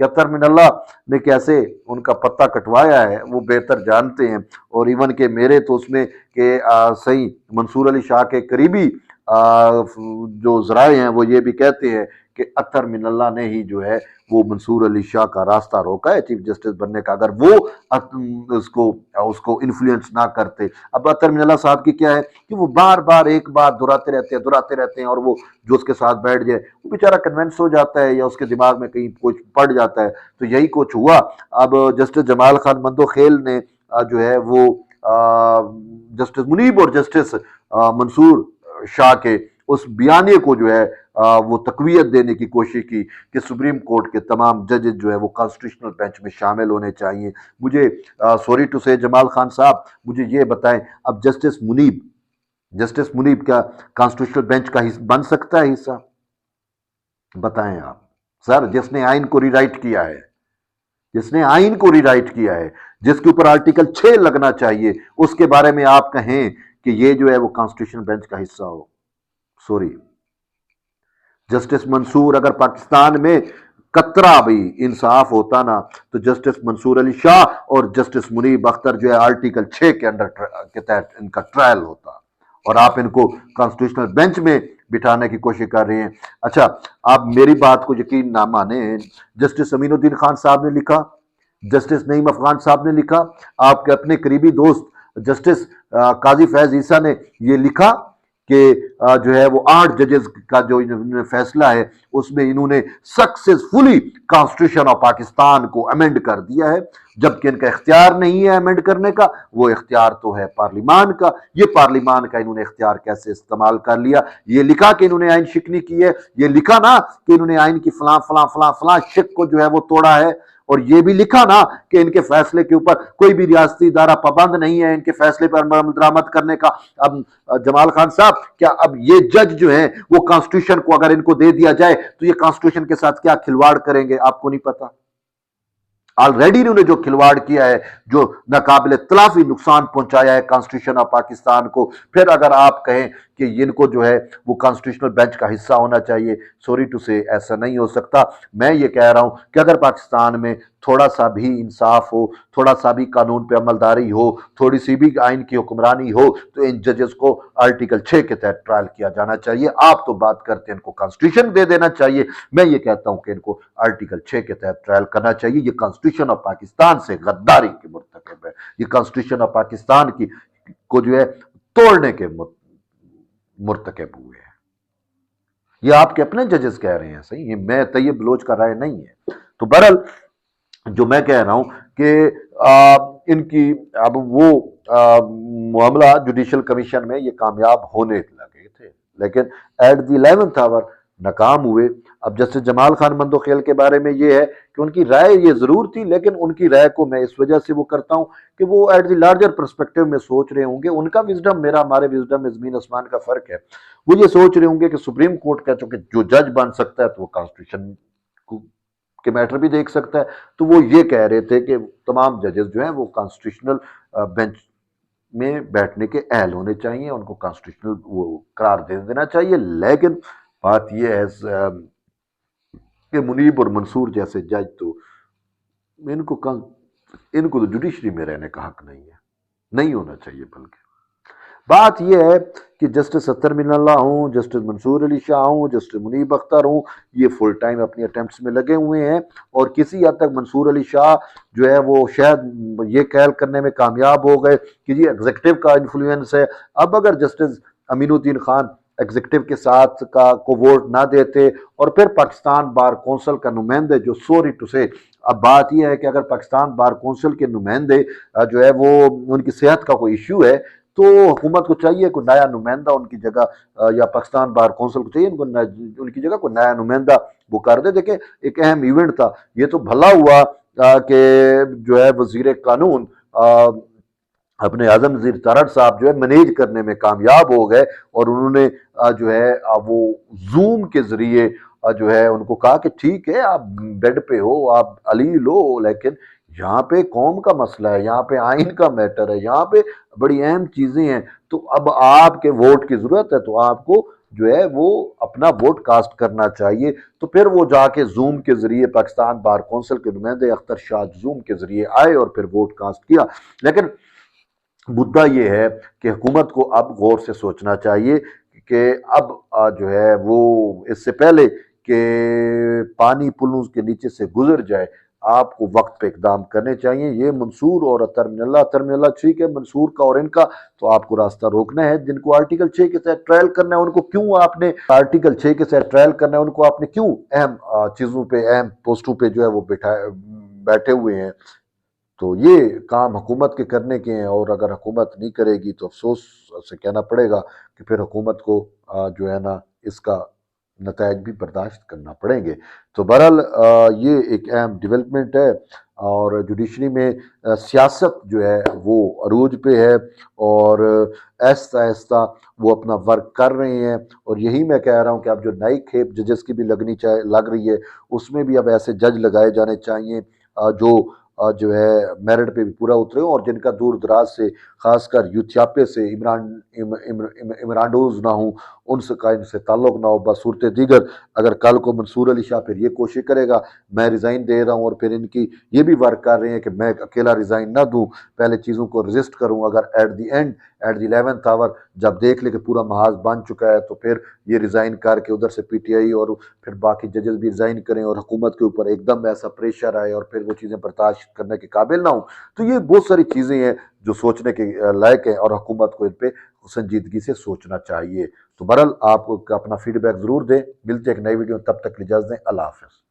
کہ اطہر من اللہ نے کیسے ان کا پتہ کٹوایا ہے وہ بہتر جانتے ہیں، اور ایون کہ میرے تو اس میں کہ صحیح منصور علی شاہ کے قریبی جو ذرائع ہیں وہ یہ بھی کہتے ہیں کہ اطہر من اللہ نے ہی جو ہے وہ منصور علی شاہ کا راستہ روکا ہے چیف جسٹس بننے کا، اگر وہ اس کو انفلوئنس نہ کرتے۔ اب اطہر من اللہ صاحب کی کیا ہے کہ وہ بار بار ایک بات دہراتے رہتے ہیں، اور وہ جو اس کے ساتھ بیٹھ جائے وہ بیچارہ کنونس ہو جاتا ہے یا اس کے دماغ میں کہیں کچھ پڑ جاتا ہے، تو یہی کچھ ہوا۔ اب جسٹس جمال خان مندوخیل نے جو ہے وہ جسٹس منیب اور جسٹس منصور شاہ کے اس بیانیے کو جو ہے وہ تقویت دینے کی کوشش کی کہ سپریم کورٹ کے تمام ججز جو ہے وہ کانسٹیٹیوشنل بینچ میں شامل ہونے چاہیے۔ مجھے سوری ٹو سے جمال خان صاحب مجھے یہ بتائیں، اب جسٹس منیب کیا کانسٹیٹیوشنل بینچ کا بن سکتا ہے حصہ؟ بتائیں آپ سر، جس نے آئین کو ری رائٹ کیا ہے، جس کے اوپر آرٹیکل 6 لگنا چاہیے، اس کے بارے میں آپ کہیں کہ یہ جو ہے وہ کانسٹیٹیوشن بینچ کا حصہ ہو؟ سوری، جسٹس منصور، اگر پاکستان میں قطرہ بھی انصاف ہوتا نا تو جسٹس منصور علی شاہ اور جسٹس منیب اختر جو ہے آرٹیکل 6 کے تحت ان کا ٹرائل ہوتا، اور آپ ان کو کانسٹیٹیوشنل بینچ میں بٹھانے کی کوشش کر رہے ہیں۔ اچھا، آپ میری بات کو یقین نہ مانیں، جسٹس امین الدین خان صاحب نے لکھا، جسٹس نعیم افغان صاحب نے لکھا، آپ کے اپنے قریبی دوست جسٹس قاضی فیض عیسیٰ نے یہ لکھا کہ جو ہے وہ 8 ججز کا جو انہوں نے فیصلہ ہے اس میں انہوں نے سکسیسفلی کانسٹیٹیوشن آف پاکستان کو امینڈ کر دیا ہے، جبکہ ان کا اختیار نہیں ہے امینڈ کرنے کا، وہ اختیار تو ہے پارلیمان کا۔ یہ پارلیمان کا انہوں نے اختیار کیسے استعمال کر لیا؟ یہ لکھا کہ انہوں نے آئین شکنی کی ہے، یہ لکھا نا کہ انہوں نے آئین کی فلاں فلاں فلاں فلاں شک کو جو ہے وہ توڑا ہے، اور یہ بھی لکھا نا کہ ان کے فیصلے کے اوپر کوئی بھی ریاستی ادارہ پابند نہیں ہے ان کے فیصلے پر عمل درآمد کرنے کا۔ اب جمال خان صاحب، کیا اب یہ جج جو ہیں وہ کانسٹیٹیوشن کو اگر ان کو دے دیا جائے تو یہ کانسٹیٹیوشن کے ساتھ کیا کھلواڑ کریں گے؟ آپ کو نہیں پتا؟ آلریڈی انہوں نے جو کھلواڑ کیا ہے، جو ناقابل تلافی نقصان پہنچایا ہے کانسٹیٹیوشن آف پاکستان کو، پھر اگر آپ کہیں کہ ان کو جو ہے وہ کانسٹیٹیوشنل بینچ کا حصہ ہونا چاہیے، سوری ٹو سے ایسا نہیں ہو سکتا۔ میں یہ کہہ رہا ہوں کہ اگر پاکستان میں تھوڑا سا بھی انصاف ہو، تھوڑا سا بھی قانون پہ عملداری ہو، تھوڑی سی بھی آئین کی حکمرانی ہو، تو ان ججز کو آرٹیکل 6 کے تحت ٹرائل کیا جانا چاہیے۔ آپ تو بات کرتے ہیں ان کو کانسٹیٹیوشن دے دینا چاہیے، میں یہ کہتا ہوں کہ ان کو آرٹیکل 6 کے تحت ٹرائل کرنا چاہیے۔ یہ کانسٹیٹیوشن آف پاکستان سے غداری کے مرتکب ہے، یہ کانسٹیٹیوشن آف پاکستان کو جو ہے توڑنے کے مرتکب ہوئے ہیں۔ یہ آپ کے اپنے ججز کہہ رہے ہیں، صحیح، یہ میں طیب بلوچ کا رائے نہیں ہے۔ تو بہرحال جو میں کہہ رہا ہوں کہ ان کی اب وہ معاملہ جوڈیشل کمیشن میں یہ کامیاب ہونے لگے تھے، لیکن ایٹ دی 11th آور ناکام ہوئے۔ اب جسٹس جمال خان مندوخیل کے بارے میں یہ ہے کہ ان کی رائے یہ ضرور تھی، لیکن ان کی رائے کو میں اس وجہ سے وہ کرتا ہوں کہ وہ ایٹ دی لارجر پرسپیکٹو میں سوچ رہے ہوں گے۔ ان کا وزڈم، ہمارے وزڈم میں زمین آسمان کا فرق ہے۔ وہ یہ سوچ رہے ہوں گے کہ سپریم کورٹ کا چونکہ جو جج بن سکتا ہے تو وہ کانسٹیٹیوشن کے میٹر بھی دیکھ سکتا ہے، تو وہ یہ کہہ رہے تھے کہ تمام ججز جو ہیں وہ کانسٹیٹیوشنل بینچ میں بیٹھنے کے اہل ہونے چاہیے، ان کو کانسٹیٹیوشنل وہ قرار دے دینا چاہیے۔ لیکن بات یہ ہے کہ منیب اور منصور جیسے جج تو ان کو تو جوڈیشری میں رہنے کا حق نہیں ہونا چاہیے۔ بلکہ بات یہ ہے کہ جسٹس اطہر من اللہ ہوں، جسٹس منصور علی شاہ ہوں، جسٹس منیب اختر ہوں، یہ فل ٹائم اپنی اٹیمپٹس میں لگے ہوئے ہیں، اور کسی حد تک منصور علی شاہ جو ہے وہ شاید یہ کہل کرنے میں کامیاب ہو گئے کہ جی ایگزیکٹو کا انفلوئنس ہے۔ اب اگر جسٹس امین الدین خان ایگزیکٹو کے ساتھ کو ووٹ نہ دیتے اور پھر پاکستان بار کونسل کا نمائندے جو سوری ٹو سے، اب بات یہ ہے کہ اگر پاکستان بار کونسل کے نمائندے جو ہے وہ ان کی صحت کا کوئی ایشو ہے تو حکومت کو چاہیے کوئی نیا نمائندہ ان کی جگہ، یا پاکستان بار کونسل کو چاہیے ان کی جگہ کوئی نیا نمائندہ وہ کر دے۔ دیکھیں ایک اہم ایونٹ تھا، یہ تو بھلا ہوا کہ جو ہے وزیر قانون اپنے اعظم وزیر تارڑ صاحب جو ہے مینیج کرنے میں کامیاب ہو گئے، اور انہوں نے جو ہے وہ زوم کے ذریعے جو ہے ان کو کہا کہ ٹھیک ہے آپ بیڈ پہ ہو، آپ علیل ہو، لیکن یہاں پہ قوم کا مسئلہ ہے، یہاں پہ آئین کا میٹر ہے، یہاں پہ بڑی اہم چیزیں ہیں، تو اب آپ کے ووٹ کی ضرورت ہے، تو آپ کو جو ہے وہ اپنا ووٹ کاسٹ کرنا چاہیے، تو پھر وہ جا کے زوم کے ذریعے پاکستان بار کونسل کے نمائندے اختر شاہ زوم کے ذریعے آئے اور پھر ووٹ کاسٹ کیا۔ لیکن مدعا یہ ہے کہ حکومت کو اب غور سے سوچنا چاہیے کہ اب جو ہے وہ اس سے پہلے کہ پانی پلوں کے نیچے سے گزر جائے، آپ کو وقت پہ اقدام کرنے چاہیے۔ یہ منصور اور ترمین اللہ ٹھیک ہے، منصور کا اور ان کا تو آپ کو راستہ روکنا ہے۔ جن کو آرٹیکل 6 کے تحت ٹرائل کرنا ہے ان کو کیوں آپ نے آرٹیکل 6 کے تحت ٹرائل کرنا ہے ان کو آپ نے کیوں اہم چیزوں پہ، اہم پوسٹوں پہ جو ہے وہ بیٹھے ہوئے ہیں؟ تو یہ کام حکومت کے کرنے کے ہیں، اور اگر حکومت نہیں کرے گی تو افسوس سے کہنا پڑے گا کہ پھر حکومت کو جو ہے نا اس کا نتائج بھی برداشت کرنا پڑیں گے۔ تو بہرحال یہ ایک اہم ڈیولپمنٹ ہے، اور جوڈیشری میں سیاست جو ہے وہ عروج پہ ہے، اور آہستہ آہستہ وہ اپنا ورک کر رہے ہیں۔ اور یہی میں کہہ رہا ہوں کہ اب جو نئی کھیپ ججز کی بھی لگ رہی ہے، اس میں بھی اب ایسے جج لگائے جانے چاہیے جو ہے میرٹ پہ بھی پورا اترے ہوں، اور جن کا دور دراز سے خاص کر یوتھیاپے سے عمران ڈوز نہ ہوں، ان سے تعلق نہ ہو۔ بصورت دیگر اگر کل کو منصور علی شاہ پھر یہ کوشش کرے گا میں ریزائن دے رہا ہوں، اور پھر ان کی یہ بھی ورک کر رہے ہیں کہ میں اکیلا ریزائن نہ دوں، پہلے چیزوں کو رجسٹ کروں، اگر ایٹ دی 11th آور جب دیکھ لے کہ پورا محاذ بن چکا ہے تو پھر یہ ریزائن کر کے ادھر سے پی ٹی آئی اور پھر باقی ججز بھی ریزائن کریں، اور حکومت کے اوپر ایک دم ایسا پریشر آئے اور پھر وہ چیزیں برداشت کرنے کے قابل نہ ہوں۔ تو یہ بہت ساری چیزیں ہیں جو سوچنے کے لائق ہیں، اور حکومت کو ان پہ سنجیدگی سے سوچنا چاہیے۔ تو بہرحال آپ اپنا فیڈ بیک ضرور دیں۔ ملتے ہیں ایک نئی ویڈیو، تب تک اجازت دیں، اللہ حافظ۔